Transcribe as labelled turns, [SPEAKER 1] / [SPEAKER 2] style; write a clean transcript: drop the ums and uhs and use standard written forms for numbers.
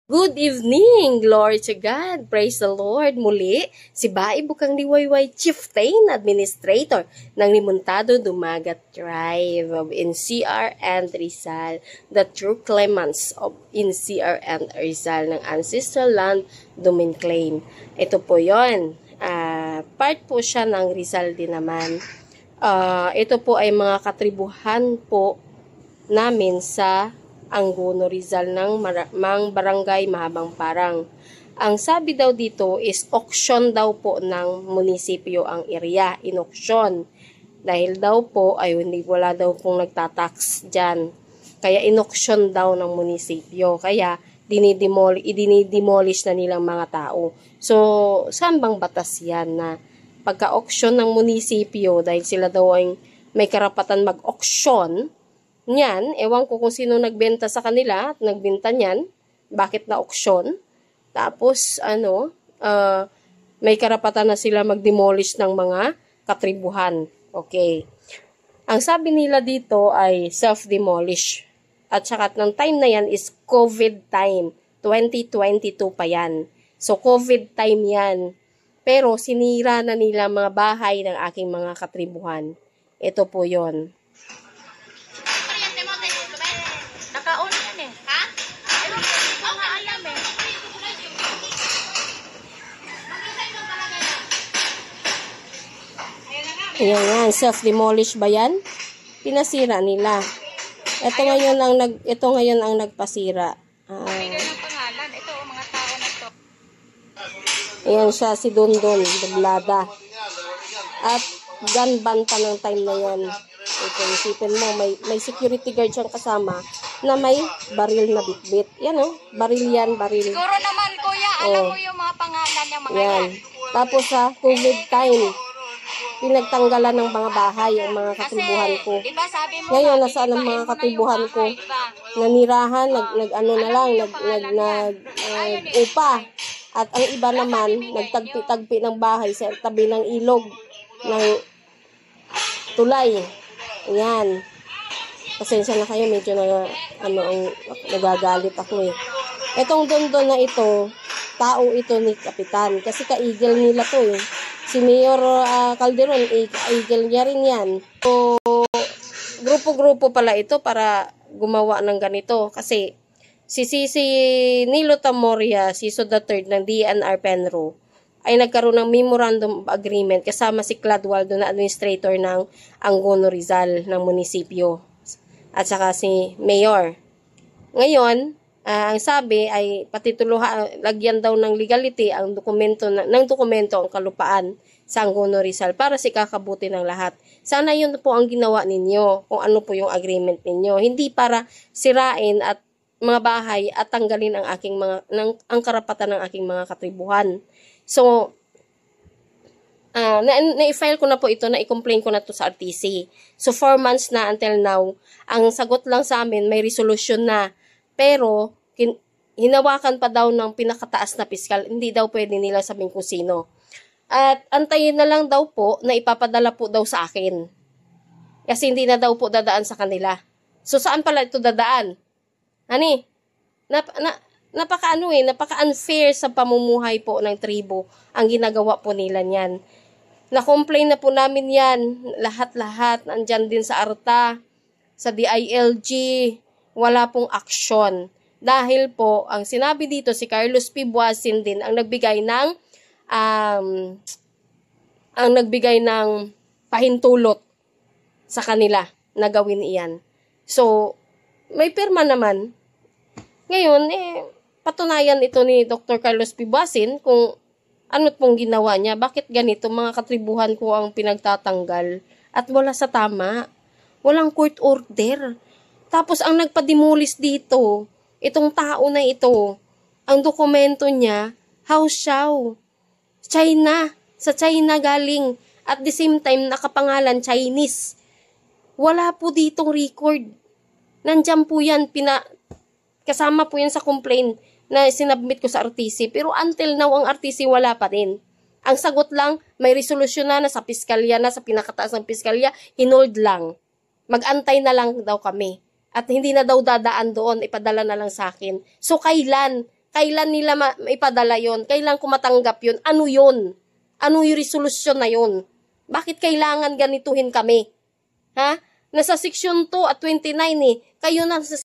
[SPEAKER 1] Good evening, glory to God, praise the Lord. Muli, si Bai Bukang Liwayway, Chieftain Administrator ng Limuntado Dumagat Tribe of NCR and Rizal, the true claimants of NCR and Rizal ng Ancestral Land Domain Claim. Ito po yon. Part po siya ng Rizal din naman. Ito po ay mga katribuhan po namin sa Angono, Rizal ng Barangay Mahabang Parang. Ang sabi daw dito is auction daw po ng munisipyo ang area, in-auction. Dahil daw po ay wala daw pong nagtatax dyan. Kaya in-auction daw ng munisipyo. Kaya dinidemolish na nilang mga tao. So, saan bang batas yan na pagka-auction ng munisipyo dahil sila daw ay may karapatan mag-auction niyan, ewan ko kung sino nagbenta sa kanila at nagbenta niyan, bakit na auction. Tapos, may karapatan na sila mag-demolish ng mga katribuhan. Okay. Ang sabi nila dito ay self-demolish. At saka ng time na yan is COVID time. 2022 pa yan. So, COVID time yan. Pero, sinira na nila mga bahay ng aking mga katribuhan. Ito po yon. Ayan yan, self-demolish ba yan? Pinasira nila. Ito ngayon ang nagpasira. Ayan siya, si Dondon, Doblada. At gun ban pa ng time na yan. Ito, isipin mo, may security guard siyang kasama na may baril na bitbit. Yan baril yan, baril.
[SPEAKER 2] Siguro naman, kuya, alam mo yung mga pangalan ng mga
[SPEAKER 1] yan. Tapos sa COVID time, pinagtanggalan ng mga bahay ang mga katribuhan ko.
[SPEAKER 2] Diba, sabi mo,
[SPEAKER 1] ngayon, nasaan ang mga katribuhan ko? Nanirahan, upa. At ang iba naman, nagtagpi-tagpi ng bahay sa tabi ng ilog, ng tulay. Ayan. Pasensya na kayo, medyo nagagalit ako eh. Etong Dondon na ito, tao ito ni Kapitan. Kasi ka-eagle nila to eh. Si Mayor Calderon, eagle niya rin yan. So, grupo-grupo pala ito para gumawa ng ganito. Kasi si Nilo Tamoria, si Soda III ng DNR Penro, ay nagkaroon ng memorandum of agreement kasama si Cladwaldo na administrator ng Angono, Rizal ng munisipyo. At saka si Mayor. Ngayon, ang sabi ay lagyan daw ng legality ang dokumento ang kalupaan sa Angono, Rizal para sa kakabuti ng lahat. Sana yun po ang ginawa ninyo kung ano po yung agreement ninyo. Hindi para sirain at mga bahay at tanggalin ang karapatan ng aking mga katribuhan. So, na-file ko na po ito, na-i-complain ko na to sa RTC. So, 4 months na until now. Ang sagot lang sa amin, may resolution na. Pero, hinawakan pa daw ng pinakataas na piskal. Hindi daw pwede nila sabihin kung sino. At antayin na lang daw po na ipapadala po daw sa akin. Kasi hindi na daw po dadaan sa kanila. So, saan pala ito dadaan? Hani? Napaka-unfair sa pamumuhay po ng tribo ang ginagawa po nila niyan. Na-complain na po namin yan. Lahat-lahat. Andyan din sa ARTA, sa DILG. Wala pong aksyon. Dahil po, ang sinabi dito, si Carlos P. Buasin din ang nagbigay ng pahintulot sa kanila na gawin iyan. So, may pirma naman. Ngayon, patunayan ito ni Dr. Carlos P. Buasin kung ano pong ginawa niya. Bakit ganito mga katribuhan ko ang pinagtatanggal at wala sa tama. Walang court order. Tapos, ang nagpa-demolish dito, itong tao na ito, ang dokumento niya, Haoxiao, China, sa China galing, at the same time, nakapangalan Chinese. Wala po ditong record. Nandyan po yan, kasama po yan sa complaint na sinabmit ko sa RTC, pero until now, ang RTC wala pa rin. Ang sagot lang, may resolusyon na sa piskalya na, sa pinakataas ng piskalya, hinold lang. Mag-antay na lang daw kami. At hindi na daw dadaan doon, ipadala na lang sa akin. So, kailan? Kailan nila ipadala yon? Kailan ko matanggap yon? Ano yon? Ano yung resolusyon na yon? Bakit kailangan ganituhin kami? Ha? Nasa section 2 at 29 eh. Kayo na sa